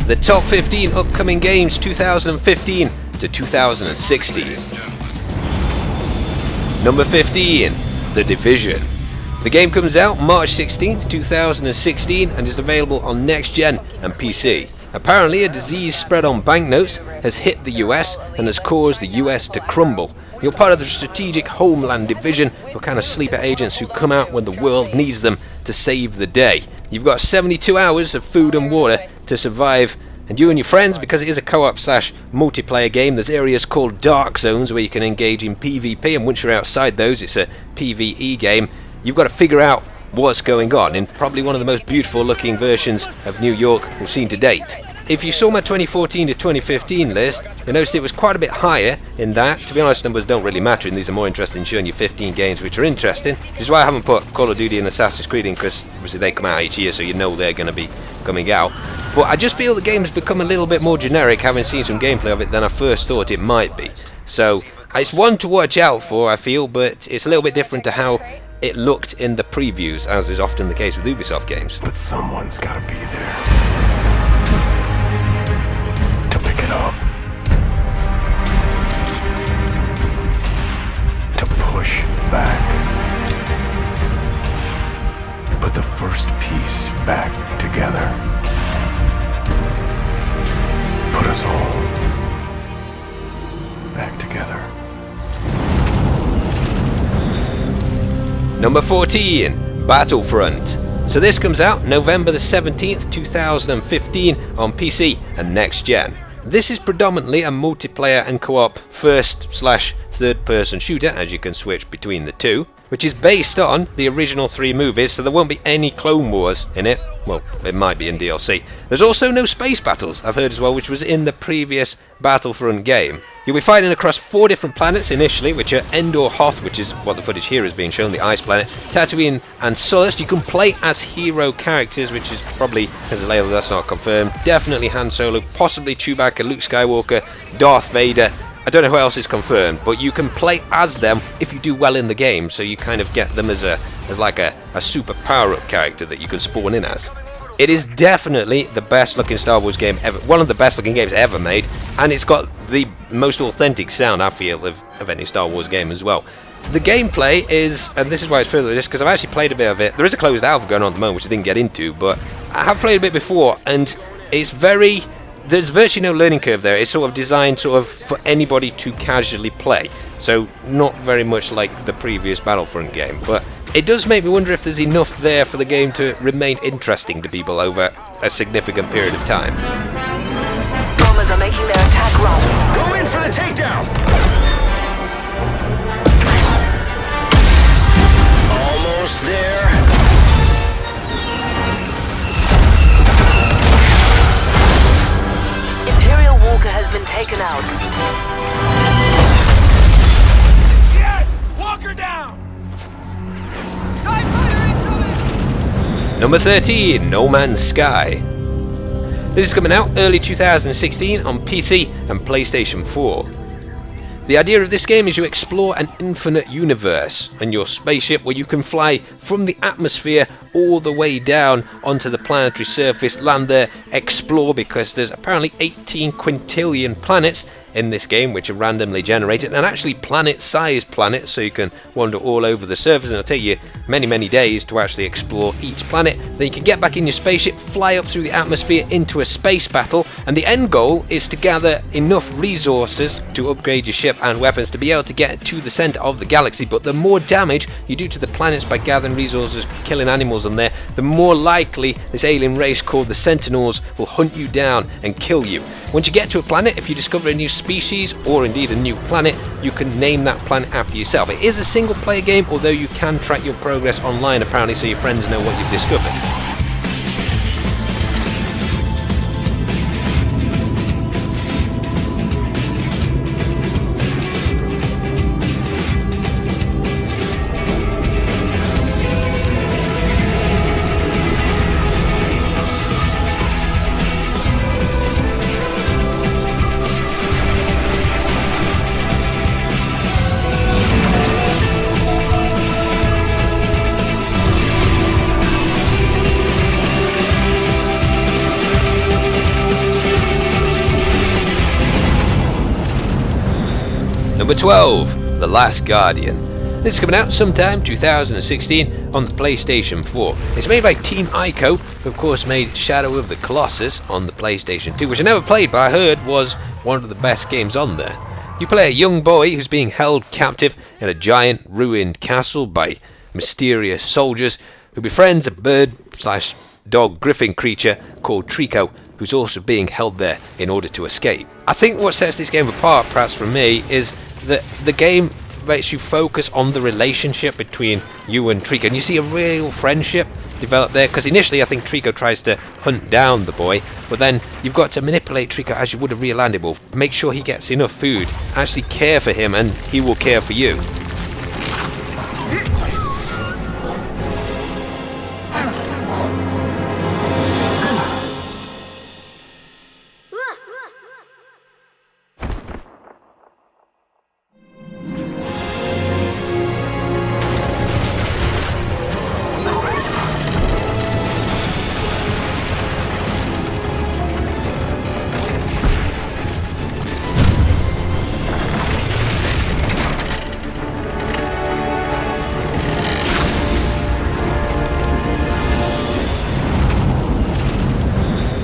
the top 15 upcoming games 2015 to 2016. Number 15, The Division. The game comes out March 16th, 2016 and is available on Next Gen and PC. Apparently a disease spread on banknotes has hit the US and has caused the US to crumble. You're part of the strategic Homeland Division, you're kind of sleeper agents who come out when the world needs them to save the day. You've got 72 hours of food and water to survive, and you and your friends, because it is a co-op / multiplayer game, there's areas called dark zones where you can engage in PvP, and once you're outside those it's a PvE game. You've got to figure out what's going on in probably one of the most beautiful looking versions of New York we've seen to date. If you saw my 2014 to 2015 list, you'll notice it was quite a bit higher in that. To be honest, numbers don't really matter, and these are more interested in showing you 15 games which are interesting, which is why I haven't put Call of Duty and Assassin's Creed in, because obviously they come out each year, so you know they're going to be coming out. But I just feel the game's become a little bit more generic, having seen some gameplay of it, than I first thought it might be. So it's one to watch out for, I feel, but it's a little bit different to how it looked in the previews, as is often the case with Ubisoft games. But someone's gotta be there to pick it up, to push back, put the first piece back together, put us all back together. Number 14, Battlefront. So this comes out November the 17th, 2015 on PC and Next Gen. This is predominantly a multiplayer and co-op first / third person shooter, as you can switch between the two, which is based on the original 3 movies, so there won't be any Clone Wars in it. Well, it might be in DLC. There's also no space battles, I've heard as well, which was in the previous Battlefront game. You'll be fighting across 4 different planets initially, which are Endor Hoth, which is what the footage here is being shown, the ice planet, Tatooine and Sullust. You can play as hero characters, which is probably, as a label that's not confirmed, definitely Han Solo, possibly Chewbacca, Luke Skywalker, Darth Vader. I don't know who else is confirmed, but you can play as them if you do well in the game, so you kind of get them as like a super power-up character that you can spawn in as. It is definitely the best looking Star Wars game ever, one of the best looking games ever made, and it's got the most authentic sound, I feel, of any Star Wars game as well. The gameplay is, and this is why it's further this, because I've actually played a bit of it. There is a closed alpha going on at the moment, which I didn't get into, but I have played a bit before, and it's there's virtually no learning curve there. It's sort of designed for anybody to casually play, so not very much like the previous Battlefront game, but it does make me wonder if there's enough there for the game to remain interesting to people over a significant period of time. Bombers are making their attack run. Go in for the takedown! Almost there. Imperial Walker has been taken out. Yes! Walker down! Number 13, No Man's Sky. This is coming out early 2016 on PC and PlayStation 4. The idea of this game is you explore an infinite universe and your spaceship, where you can fly from the atmosphere all the way down onto the planetary surface, land there, explore, because there's apparently 18 quintillion planets in this game which are randomly generated, and actually planet-sized planets, so you can wander all over the surface, and it'll take you many days to actually explore each planet. Then you can get back in your spaceship, fly up through the atmosphere into a space battle, and the end goal is to gather enough resources to upgrade your ship and weapons to be able to get to the center of the galaxy. But the more damage you do to the planets by gathering resources, killing animals on there, the more likely this alien race called the Sentinels will hunt you down and kill you. Once you get to a planet, if you discover a new species or indeed a new planet, you can name that planet after yourself. It is a single player game, although you can track your progress online apparently, so your friends know what you've discovered. Number 12, The Last Guardian. This is coming out sometime 2016 on the PlayStation 4. It's made by Team Ico, who of course made Shadow of the Colossus on the PlayStation 2, which I never played but I heard was one of the best games on there. You play a young boy who's being held captive in a giant ruined castle by mysterious soldiers who befriends a bird/dog griffin creature called Trico, who's also being held there in order to escape. I think what sets this game apart, perhaps for me, is that the game makes you focus on the relationship between you and Trico, and you see a real friendship develop there, because initially I think Trico tries to hunt down the boy, but then you've got to manipulate Trico as you would a real animal, make sure he gets enough food, actually care for him, and he will care for you.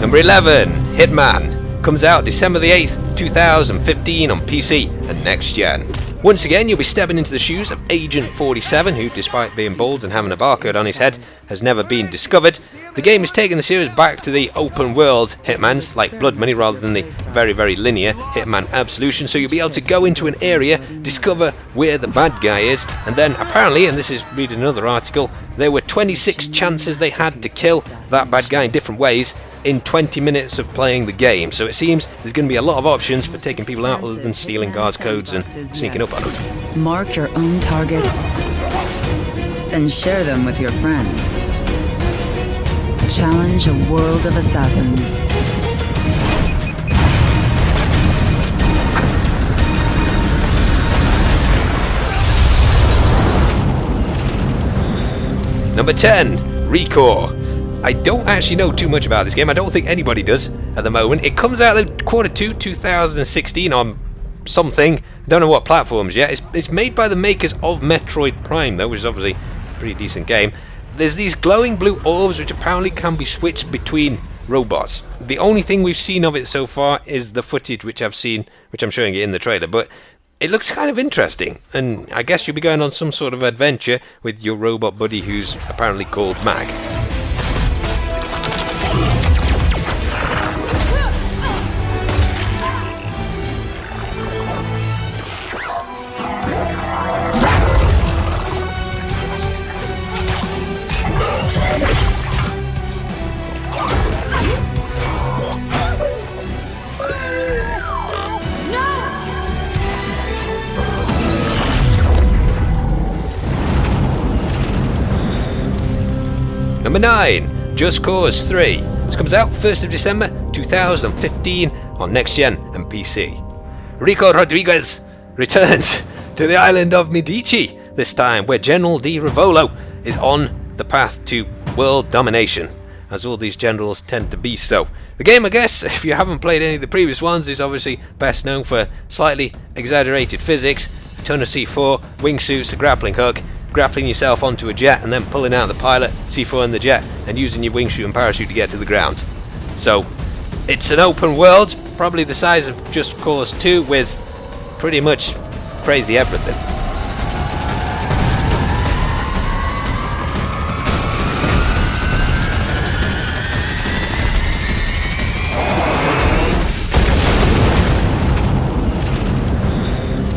Number 11, Hitman, comes out December the 8th, 2015 on PC and next gen. Once again, you'll be stepping into the shoes of Agent 47, who, despite being bald and having a barcode on his head, has never been discovered. The game is taking the series back to the open world Hitmans, like Blood Money, rather than the very, very linear Hitman Absolution, so you'll be able to go into an area, discover where the bad guy is, and then apparently, and this is reading another article, there were 26 chances they had to kill that bad guy in different ways in 20 minutes of playing the game, so it seems there's going to be a lot of options for taking people out other than stealing guards' codes and sneaking up on them. Mark your own targets and share them with your friends. Challenge a world of assassins. Number 10, Recore. I don't actually know too much about this game. I don't think anybody does at the moment. It comes out in Q2 2016 on something. I don't know what platforms yet. It's made by the makers of Metroid Prime, though, which is obviously a pretty decent game. There's these glowing blue orbs which apparently can be switched between robots. The only thing we've seen of it so far is the footage which I'm showing you in the trailer, but it looks kind of interesting, and I guess you'll be going on some sort of adventure with your robot buddy who's apparently called Mag. Number 9, Just Cause 3. This comes out 1st of December 2015 on Next Gen and PC. Rico Rodriguez returns to the island of Medici, this time where General Di Rivolo is on the path to world domination, as all these generals tend to be so. The game, I guess, if you haven't played any of the previous ones, is obviously best known for slightly exaggerated physics, a ton of C4, wingsuits, a grappling hook, grappling yourself onto a jet and then pulling out the pilot, C4 in the jet, and using your wingsuit and parachute to get to the ground. So, it's an open world, probably the size of Just Cause 2, with pretty much crazy everything.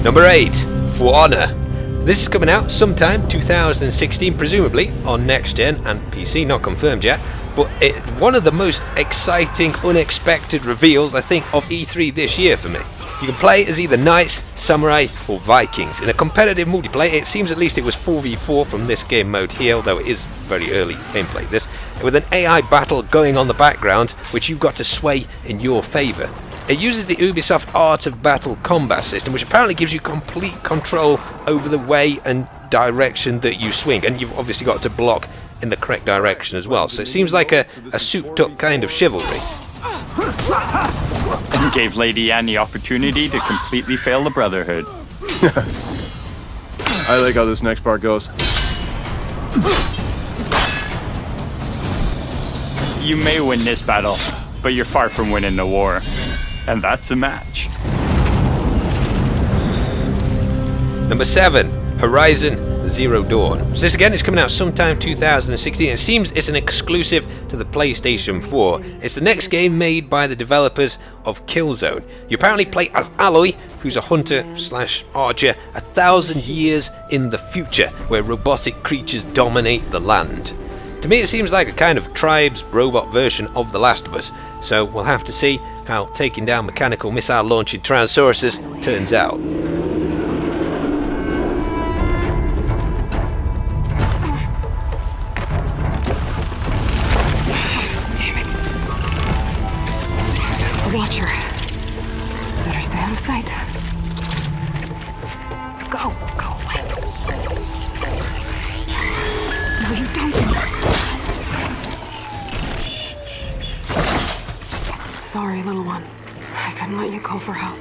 Number 8, For Honor. This is coming out sometime 2016, presumably on Next Gen and PC, not confirmed yet, but it's one of the most exciting, unexpected reveals, I think, of E3 this year for me. You can play as either Knights, Samurai or Vikings. In a competitive multiplayer, it seems at least it was 4v4 from this game mode here, although it is very early gameplay this, with an AI battle going on the background, which you've got to sway in your favour. It uses the Ubisoft Art of Battle combat system, which apparently gives you complete control over the way and direction that you swing, and you've obviously got to block in the correct direction as well, so it seems like a souped up kind of chivalry. And gave Lady Anne the opportunity to completely fail the Brotherhood. I like how this next part goes. You may win this battle, but you're far from winning the war. And that's a match. Number 7, Horizon Zero Dawn. So this again is coming out sometime 2016. It seems it's an exclusive to the PlayStation 4. It's the next game made by the developers of Killzone. You apparently play as Aloy, who's a hunter/archer 1,000 years in the future, where robotic creatures dominate the land. To me it seems like a kind of Tribes robot version of The Last of Us, so we'll have to see how taking down mechanical missile launching Tyrannosauruses turns out. Damn it. Watcher. Better stay out of sight. Go away. No, you don't. Sorry, little one. I couldn't let you call for help.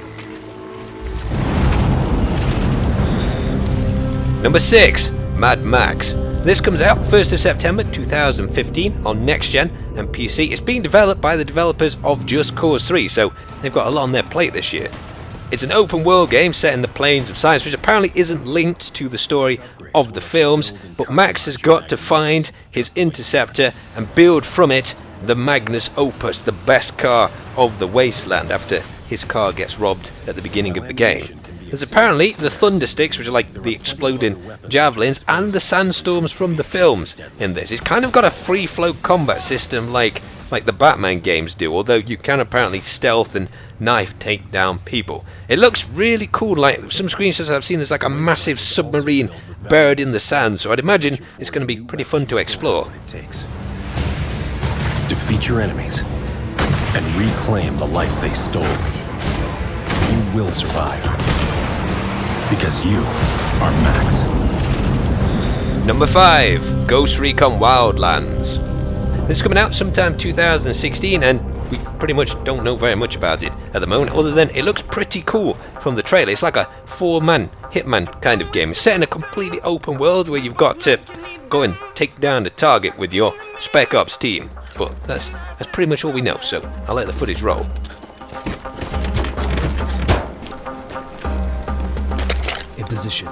Number 6, Mad Max. This comes out 1st of September 2015 on Next Gen and PC. It's being developed by the developers of Just Cause 3, so they've got a lot on their plate this year. It's an open world game set in the plains of science, which apparently isn't linked to the story of the films, but Max has got to find his interceptor and build from it the Magnus Opus, the best car of the wasteland, after his car gets robbed at the beginning of the game. There's apparently the Thunder Sticks, which are like the exploding javelins, and the sandstorms from the films in this. It's kind of got a free-flow combat system like the Batman games do, although you can apparently stealth and knife take down people. It looks really cool. Like some screenshots I've seen, there's like a massive submarine buried in the sand, so I'd imagine it's going to be pretty fun to explore. Defeat your enemies and reclaim the life they stole. You will survive. Because you are Max. Number 5, Ghost Recon Wildlands. This is coming out sometime 2016 and we pretty much don't know very much about it at the moment, other than it looks pretty cool from the trailer. It's like a 4-man Hitman kind of game. It's set in a completely open world where you've got to go and take down the target with your Spec Ops team. But that's pretty much all we know, so I'll let the footage roll. In position.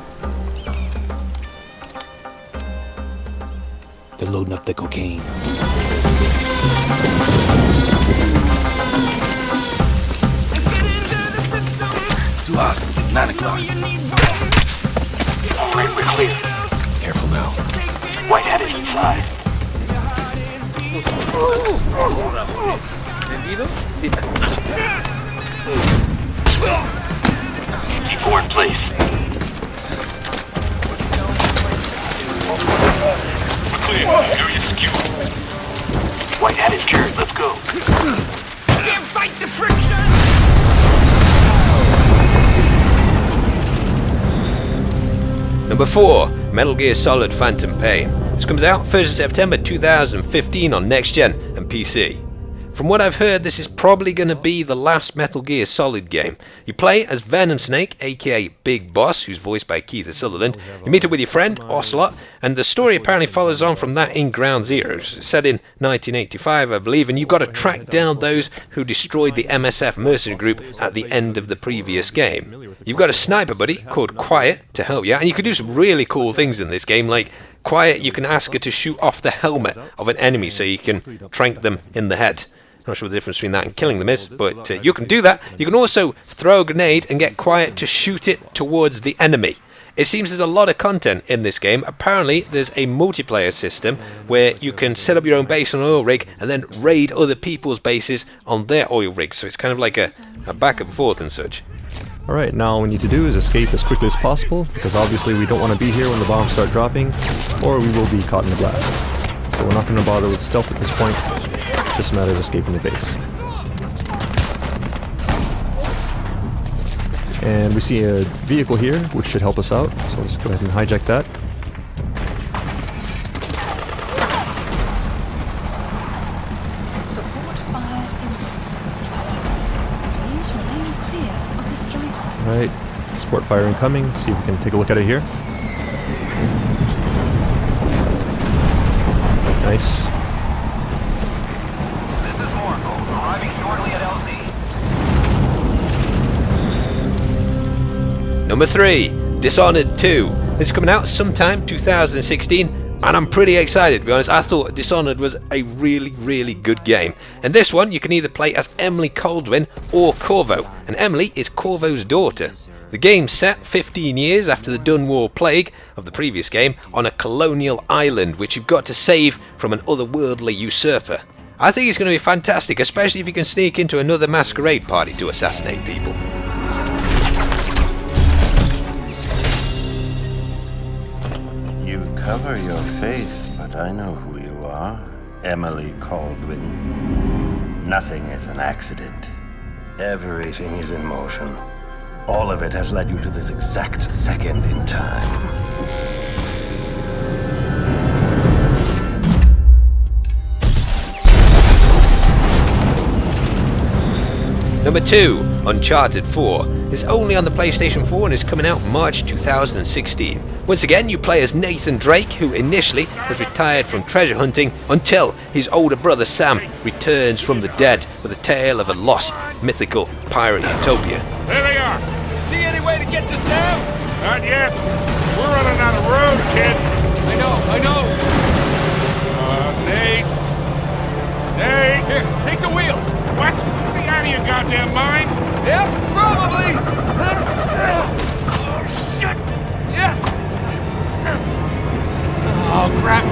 They're loading up the cocaine. Too hostile. 9 o'clock. All right, we're clear. Careful now. Whitehead is inside. C4 in place. We're clear. Area secure. Whitehead is cured. Let's go. Can't fight the friction! Number 4, Metal Gear Solid Phantom Pain. This comes out 1st of September 2015 on Next Gen and PC. From what I've heard, this is probably going to be the last Metal Gear Solid game. You play as Venom Snake, aka Big Boss, who's voiced by Keith Sutherland. You meet up with your friend, Ocelot, and the story apparently follows on from that in Ground Zero. It's set in 1985, I believe, and you've got to track down those who destroyed the MSF mercenary group at the end of the previous game. You've got a sniper buddy called Quiet to help you, and you can do some really cool things in this game, like Quiet, you can ask her to shoot off the helmet of an enemy so you can trank them in the head. Not sure what the difference between that and killing them is, but you can do that. You can also throw a grenade and get Quiet to shoot it towards the enemy. It seems there's a lot of content in this game. Apparently there's a multiplayer system where you can set up your own base on an oil rig and then raid other people's bases on their oil rigs. So it's kind of like a back and forth and such. Alright, now all we need to do is escape as quickly as possible, because obviously we don't want to be here when the bombs start dropping, or we will be caught in the blast. So we're not going to bother with stealth at this point, it's just a matter of escaping the base. And we see a vehicle here, which should help us out, so let's go ahead and hijack that. Alright, just Support fire incoming. See if we can take a look at it here. Nice. This is Morpho, arriving shortly at LZ. Number 3, Dishonored 2. This is coming out sometime 2016, and I'm pretty excited to be honest. I thought Dishonored was a really good game. And this one you can either play as Emily Kaldwin or Corvo, and Emily is Corvo's daughter. The game's set 15 years after the Dunwar Plague of the previous game on a colonial island which you've got to save from an otherworldly usurper. I think it's going to be fantastic, especially if you can sneak into another masquerade party to assassinate people. You cover your face, but I know who you are. Emily Kaldwin. Nothing is an accident. Everything is in motion. All of it has led you to this exact second in time. Number 2, Uncharted 4. It's only on the PlayStation 4 and is coming out March 2016. Once again, you play as Nathan Drake, who initially was retired from treasure hunting until his older brother Sam returns from the dead with a tale of a lost, mythical pirate utopia. There they are. See any way to get to Sam? Not yet. We're running out of road, kid. I know. Nate. Here, take the wheel. What? Are you out of your goddamn mind? Yeah, probably. Oh, shit. Yeah. Oh, crap.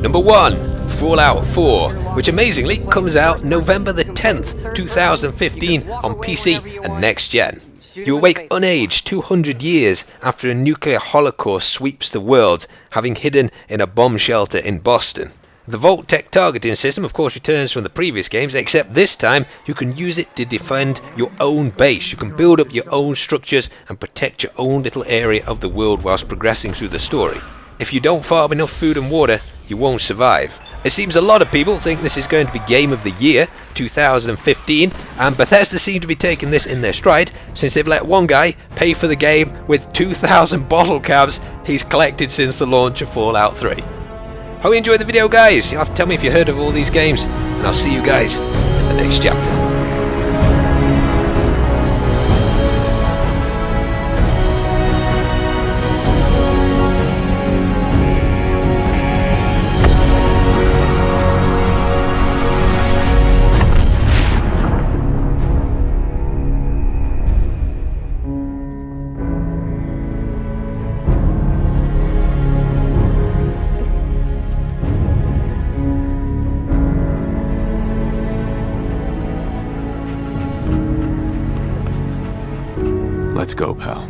Number 1, Fallout 4, which amazingly comes out November the 10th, 2015 on PC and next gen. You awake unaged 200 years after a nuclear holocaust sweeps the world, having hidden in a bomb shelter in Boston. The Vault-Tec targeting system of course returns from the previous games, except this time you can use it to defend your own base. You can build up your own structures and protect your own little area of the world whilst progressing through the story. If you don't farm enough food and water, you won't survive. It seems a lot of people think this is going to be Game of the Year 2015, and Bethesda seem to be taking this in their stride since they've let one guy pay for the game with 2,000 bottle caps he's collected since the launch of Fallout 3. Hope you enjoyed the video, guys. You'll have to tell me if you heard of all these games, and I'll see you guys in the next chapter. Let's go, pal.